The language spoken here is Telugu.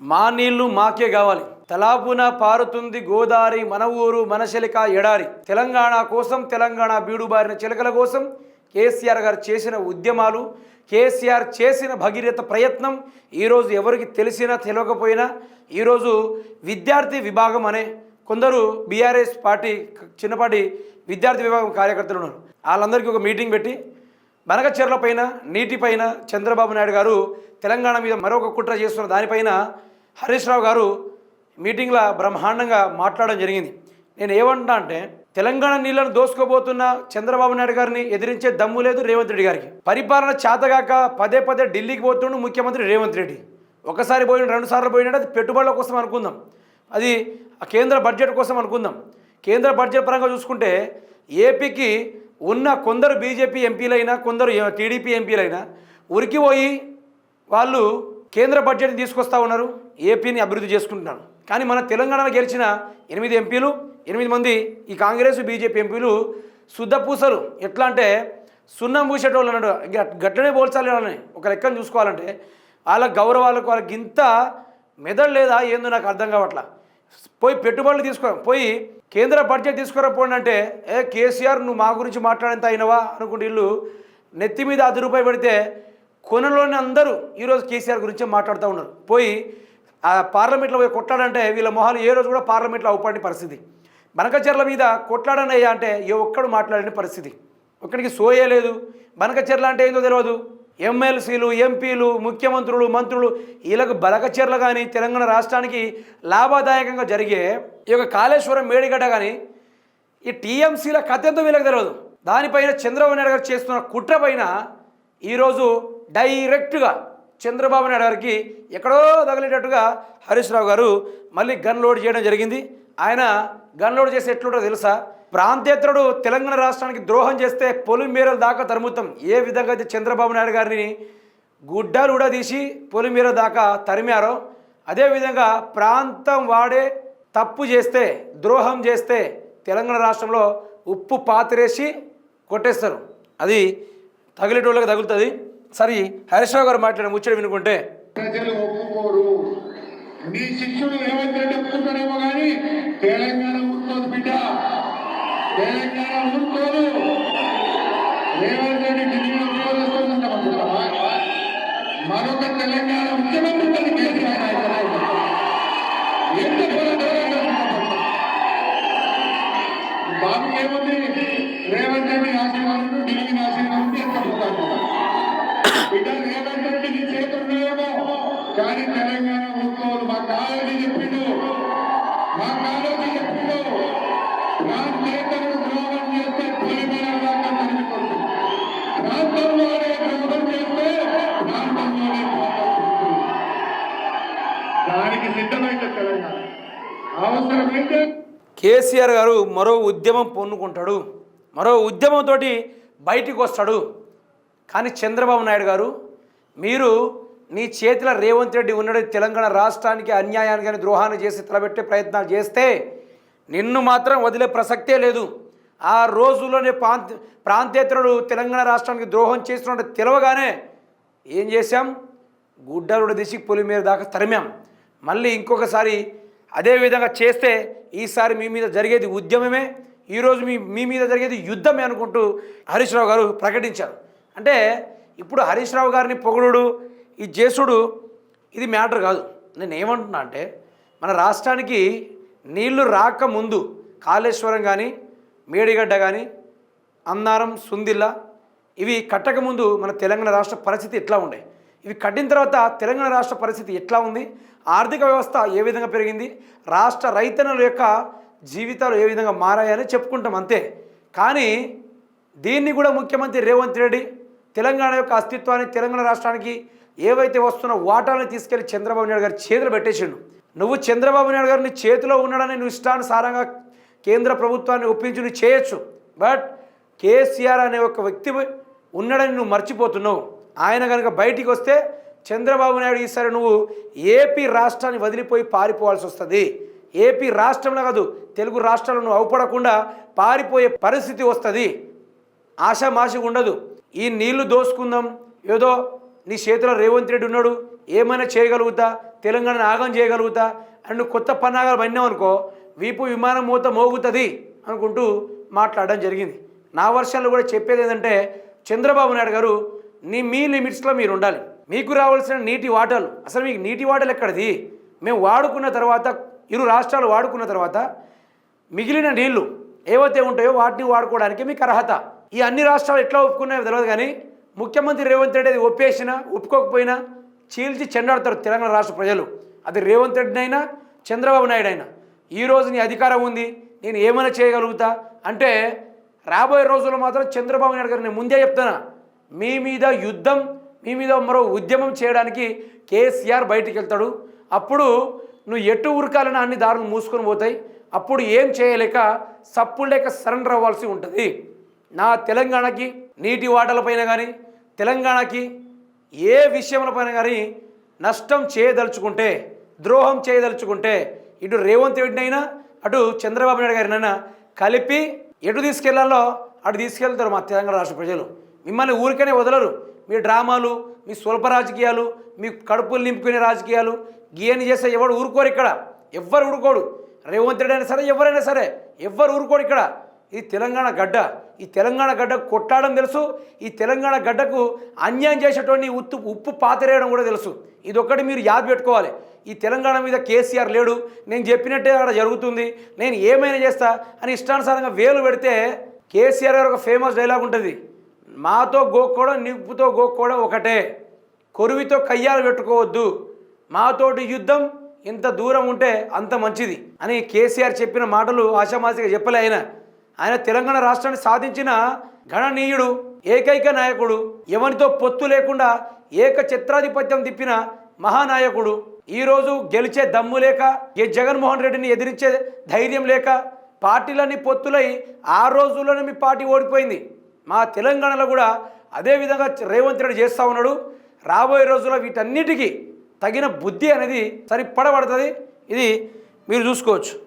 మా నీళ్లు మాకే కావాలి, తలాపున పారుతుంది గోదారి, మన ఊరు మనశలిక ఎడారి. తెలంగాణ కోసం, తెలంగాణ బీడుబారిన చిలకల కోసం కేసీఆర్ గారు చేసిన ఉద్యమాలు, కేసీఆర్ చేసిన భగీరథ ప్రయత్నం ఈరోజు ఎవరికి తెలిసినా తెలియకపోయినా ఈరోజు విద్యార్థి విభాగం అనే కొందరు బీఆర్ఎస్ పార్టీ చిన్నపాటి విద్యార్థి విభాగం కార్యకర్తలు ఉన్నారు. వాళ్ళందరికీ ఒక మీటింగ్ పెట్టి బనకచెర్ల పైన, నీటిపైన చంద్రబాబు నాయుడు గారు తెలంగాణ మీద మరొక కుట్ర చేస్తున్న దానిపైన హరీష్ రావు గారు మీటింగ్లో బ్రహ్మాండంగా మాట్లాడడం జరిగింది. నేను ఏమంటున్నా అంటే, తెలంగాణ నీళ్లను దోసుకోబోతున్న చంద్రబాబు నాయుడు గారిని ఎదిరించే దమ్ము లేదు రేవంత్ రెడ్డి గారికి. పరిపాలన చేతగాక పదే పదే ఢిల్లీకి పోతుండు ముఖ్యమంత్రి రేవంత్ రెడ్డి. ఒకసారి పోయిన, 2 సార్లు పోయినట్టు అది పెట్టుబడుల కోసం అనుకుందాం, అది కేంద్ర బడ్జెట్ కోసం అనుకుందాం. కేంద్ర బడ్జెట్ పరంగా చూసుకుంటే ఏపీకి ఉన్న కొందరు బీజేపీ ఎంపీలైనా, కొందరు టీడీపీ ఎంపీలైనా ఉరికిపోయి వాళ్ళు కేంద్ర బడ్జెట్ని తీసుకొస్తూ ఉన్నారు, ఏపీని అభివృద్ధి చేసుకుంటున్నారు. కానీ మన తెలంగాణలో గెలిచిన 8 ఎంపీలు, 8 మంది ఈ కాంగ్రెస్ బీజేపీ ఎంపీలు శుద్ధపూసలు. ఎట్లా అంటే సున్నం పూసేటోళ్ళు అన్నాడు, గట్లనే పోల్చాలి అని ఒక లెక్కను చూసుకోవాలంటే వాళ్ళ గౌరవాలకు వాళ్ళకి ఇంత మెదడు లేదా ఏందో నాకు అర్థం కావట్లా. పోయి పెట్టుబడులు పోయి కేంద్ర బడ్జెట్ తీసుకురాపోండి అంటే, కేసీఆర్ నువ్వు మా గురించి మాట్లాడేంత అయినవా అనుకుంటే వీళ్ళు నెత్తి మీద ₹10 పెడితే కొనలోనే అందరూ ఈరోజు కేసీఆర్ గురించే మాట్లాడుతూ ఉన్నారు. పోయి ఆ పార్లమెంట్లో పోయి కొట్లాడంటే వీళ్ళ మొహాలు ఏ రోజు కూడా పార్లమెంట్లో అవుపడిన పరిస్థితి. బనకచెర్ల మీద కొట్లాడనయ్యా అంటే ఏ ఒక్కడు మాట్లాడిన పరిస్థితి. ఒక్కడికి సోయే లేదు. బనకచెర్ల అంటే ఏందో తెలియదు. ఎమ్మెల్సీలు, ఎంపీలు, ముఖ్యమంత్రులు, మంత్రులు వీళ్ళకు బనకచెర్ల కానీ తెలంగాణ రాష్ట్రానికి లాభదాయకంగా జరిగే ఈ యొక్క కాళేశ్వరం మేడిగడ్డ కానీ ఈ టీఎంసీల కథ ఎంతో వీళ్ళకి తెలియదు. దానిపైన చంద్రబాబు నాయుడు గారు చేస్తున్న కుట్ర పైన ఈరోజు డైరెక్ట్గా చంద్రబాబు నాయుడు గారికి ఎక్కడో తగిలేటట్టుగా హరీష్ రావు గారు మళ్ళీ గన్ లోడ్ చేయడం జరిగింది. ఆయన గన్ లోడ్ చేసి ఎట్లుంటో తెలుసా? ప్రాంతేతరుడు తెలంగాణ రాష్ట్రానికి ద్రోహం చేస్తే పొలిమేరల దాకా తరుముతాం. ఏ విధంగా అయితే చంద్రబాబు నాయుడు గారిని గుడ్డలు కూడా తీసి పొలిమేర దాకా తరిమారో అదేవిధంగా ప్రాంతం వాడే తప్పు చేస్తే, ద్రోహం చేస్తే తెలంగాణ రాష్ట్రంలో ఉప్పు పాతిరేసి కొట్టేస్తారు. అది తగిలేటోళ్ళకి తగులుతుంది. సరే, హరీష్ రావు గారు మాట్లాడిన ముచ్చట వినుకుంటే, ప్రజలు ఒప్పుకోరు. నీ శిష్యుడు రేవంత్ రెడ్డి ఒప్పుకుంటాడేమో కానీ తెలంగాణ ఊరుకోదు బిడ్డ, తెలంగాణ ఊరుకోదు. రేవంత్ రెడ్డి ఢిల్లీలో ఉద్యోగస్తులుంటామనుకుంటావా? మరొక తెలంగాణ ముఖ్యమంత్రి కేసీఆర్ ఎంత బాబు ఏముంది? రేవంత్ రెడ్డి ఆశీర్వాదం, ఢిల్లీ ఆశీర్వాదం ఎంత పోతాడు బిడ్డ. రేవంత్ రెడ్డి నీ చేతుల్లో కానీ తెలంగాణ ఊరుకోదు. మా కాలేజీ చెప్పిండు, మా కాలేజీ చెప్పిండు, ప్రాంతేతరుడు ద్రోహం చేస్తే పొలిమేర దాకా తరిగిపోతుంది. ప్రాంతంలోనే ద్రోహం చేస్తే ప్రాంతంలోనే దానికి సిద్ధమైన తెలంగాణ అవసరమైతే కేసీఆర్ గారు మరో ఉద్యమం పొన్నుకుంటాడు, మరో ఉద్యమంతో బయటికి వస్తాడు. కానీ చంద్రబాబు నాయుడు గారు, మీరు నీ చేతిలో రేవంత్ రెడ్డి ఉన్నాడు, తెలంగాణ రాష్ట్రానికి అన్యాయాన్ని కానీ ద్రోహాన్ని చేసి తలబెట్టే ప్రయత్నాలు చేస్తే నిన్ను మాత్రం వదిలే ప్రసక్తే లేదు. ఆ రోజుల్లోనే ప్రాంతేతరుడు తెలంగాణ రాష్ట్రానికి ద్రోహం చేస్తున్నట్టు తెలవగానే ఏం చేశాం? గుడ్డలు దిశకి పొలిమేర దాకా తరిమాం. మళ్ళీ ఇంకొకసారి అదేవిధంగా చేస్తే ఈసారి మీ మీద జరిగేది ఉద్యమమే, ఈరోజు మీ మీద జరిగేది యుద్ధమే అనుకుంటూ హరీష్ రావు గారు ప్రకటించారు. అంటే ఇప్పుడు హరీష్ రావు గారిని పొగడుడు, ఈ చేసుడు ఇది మ్యాటర్ కాదు. నేను ఏమంటున్నా అంటే, మన రాష్ట్రానికి నీళ్లు రాకముందు కాళేశ్వరం కానీ, మేడిగడ్డ కానీ, అన్నారం, సుందిల్లా ఇవి కట్టకముందు మన తెలంగాణ రాష్ట్ర పరిస్థితి ఎట్లా ఉండే, ఇవి కట్టిన తర్వాత తెలంగాణ రాష్ట్ర పరిస్థితి ఎట్లా ఉంది, ఆర్థిక వ్యవస్థ ఏ విధంగా పెరిగింది, రాష్ట్ర రైతన్నుల యొక్క జీవితాలు ఏ విధంగా మారాయని చెప్పుకుంటాం అంతే. కానీ దీన్ని కూడా ముఖ్యమంత్రి రేవంత్ రెడ్డి తెలంగాణ యొక్క అస్తిత్వాన్ని, తెలంగాణ రాష్ట్రానికి ఏవైతే వస్తున్న వాటాలను తీసుకెళ్లి చంద్రబాబు నాయుడు గారి చేతులు పెట్టేసిండు. నువ్వు చంద్రబాబు నాయుడు గారిని చేతిలో ఉన్నాడని నువ్వు ఇష్టానుసారంగా కేంద్ర ప్రభుత్వాన్ని ఒప్పించి నువ్వు చేయొచ్చు. బట్ కేసీఆర్ అనే ఒక వ్యక్తి ఉన్నాడని నువ్వు మర్చిపోతున్నావు. ఆయన కనుక బయటికి వస్తే చంద్రబాబు నాయుడు ఈసారి నువ్వు ఏపీ రాష్ట్రాన్ని వదిలిపోయి పారిపోవాల్సి వస్తుంది. ఏపీ రాష్ట్రంలో కాదు, తెలుగు రాష్ట్రాలను నువ్వు అవపడకుండా పారిపోయే పరిస్థితి వస్తుంది. ఆశామాషి ఉండదు. ఈ నీళ్లు దోసుకుందాం, ఏదో నీ చేతిలో రేవంత్ రెడ్డి ఉన్నాడు, ఏమైనా చేయగలుగుతా, తెలంగాణను ఆగం చేయగలుగుతా అండ్ కొత్త పన్నాగాలు పడినాం అనుకో వీపు విమానం మూత మోగుతుంది అనుకుంటూ మాట్లాడడం జరిగింది. నా వర్షన్లో కూడా చెప్పేది ఏంటంటే చంద్రబాబు నాయుడు గారు మీ లిమిట్స్లో మీరు ఉండాలి. మీకు రావాల్సిన నీటి వాటాలు అసలు మీకు నీటి వాటాలు ఎక్కడిది? మేము వాడుకున్న తర్వాత ఇరు రాష్ట్రాలు వాడుకున్న తర్వాత మిగిలిన నీళ్లు ఏవైతే ఉంటాయో వాటిని వాడుకోవడానికి మీకు అర్హత. ఈ అన్ని రాష్ట్రాలు ఎట్లా ఒప్పుకున్నాయో తెలియదు కానీ ముఖ్యమంత్రి రేవంత్ రెడ్డి అది ఒప్పేసినా ఒప్పుకోకపోయినా చీల్చి చెండాడతారు తెలంగాణ రాష్ట్ర ప్రజలు. అది రేవంత్ రెడ్డిని అయినా చంద్రబాబు నాయుడు అయినా. ఈరోజు నీ అధికారం ఉంది, నేను ఏమైనా చేయగలుగుతా అంటే రాబోయే రోజుల్లో మాత్రం చంద్రబాబు నాయుడు గారు నేను ముందే చెప్తున్నా, మీ మీద యుద్ధం, మీ మీద మరో ఉద్యమం చేయడానికి కేసీఆర్ బయటికి వెళ్తాడు. అప్పుడు నువ్వు ఎటు ఉరకాలని అన్ని దారులు మూసుకొని పోతాయి. అప్పుడు ఏం చేయలేక సప్పుడు లేక సరెండర్ అవ్వాల్సి ఉంటుంది. నా తెలంగాణకి నీటి వాటలపైన కానీ తెలంగాణకి ఏ విషయంపైన కానీ నష్టం చేయదలుచుకుంటే, ద్రోహం చేయదలుచుకుంటే ఇటు రేవంత్ రెడ్డిని అయినా అటు చంద్రబాబు నాయుడు గారినైనా కలిపి ఎటు తీసుకెళ్లాలో అటు తీసుకెళ్తారు మా తెలంగాణ రాష్ట్ర ప్రజలు. మిమ్మల్ని ఊరికనే వదలరు. మీ డ్రామాలు, మీ స్వల్ప రాజకీయాలు, మీ కడుపులు నింపుకునే రాజకీయాలు గీయని చేస్తే ఎవడు ఊరుకోరు. ఇక్కడ ఎవ్వరు ఊరుకోడు. రేవంత్ రెడ్డి అయినా సరే ఎవరైనా సరే ఎవ్వరు ఊరుకోడు. ఇక్కడ ఇది తెలంగాణ గడ్డ. ఈ తెలంగాణ గడ్డకు కొట్టాడడం తెలుసు. ఈ తెలంగాణ గడ్డకు అన్యాయం చేసేటువంటి ఉప్పు పాతరేయడం కూడా తెలుసు. ఇదొక్కటి మీరు యాద పెట్టుకోవాలి. ఈ తెలంగాణ మీద కేసీఆర్ లేడు, నేను చెప్పినట్టే అక్కడ జరుగుతుంది, నేను ఏమైనా చేస్తా అని ఇష్టానుసారంగా వేలు పెడితే కేసీఆర్ గారు ఒక ఫేమస్ డైలాగ్ ఉంటుంది, మాతో గోక్కోవడం నిప్పుతో గోక్కోవడం ఒకటే, కొరువితో కయ్యాలు పెట్టుకోవద్దు, మాతోటి యుద్ధం ఎంత దూరం ఉంటే అంత మంచిది అని కేసీఆర్ చెప్పిన మాటలు ఆషామాషిగా చెప్పలే. ఆయన తెలంగాణ రాష్ట్రాన్ని సాధించిన గణనీయుడు, ఏకైక నాయకుడు, ఎవరితో పొత్తు లేకుండా ఏకఛత్రాధిపత్యం తిప్పిన మహానాయకుడు. ఈరోజు గెలిచే దమ్ము లేక జగన్మోహన్ రెడ్డిని ఎదిరించే ధైర్యం లేక పార్టీలన్నీ పొత్తులై ఆ రోజుల్లోనే మీ పార్టీ ఓడిపోయింది. మా తెలంగాణలో కూడా అదేవిధంగా రేవంత్ రెడ్డి చేస్తూ ఉన్నాడు. రాబోయే రోజుల్లో వీటన్నిటికీ తగిన బుద్ధి అనేది సరిపడబడుతుంది. ఇది మీరు చూసుకోవచ్చు.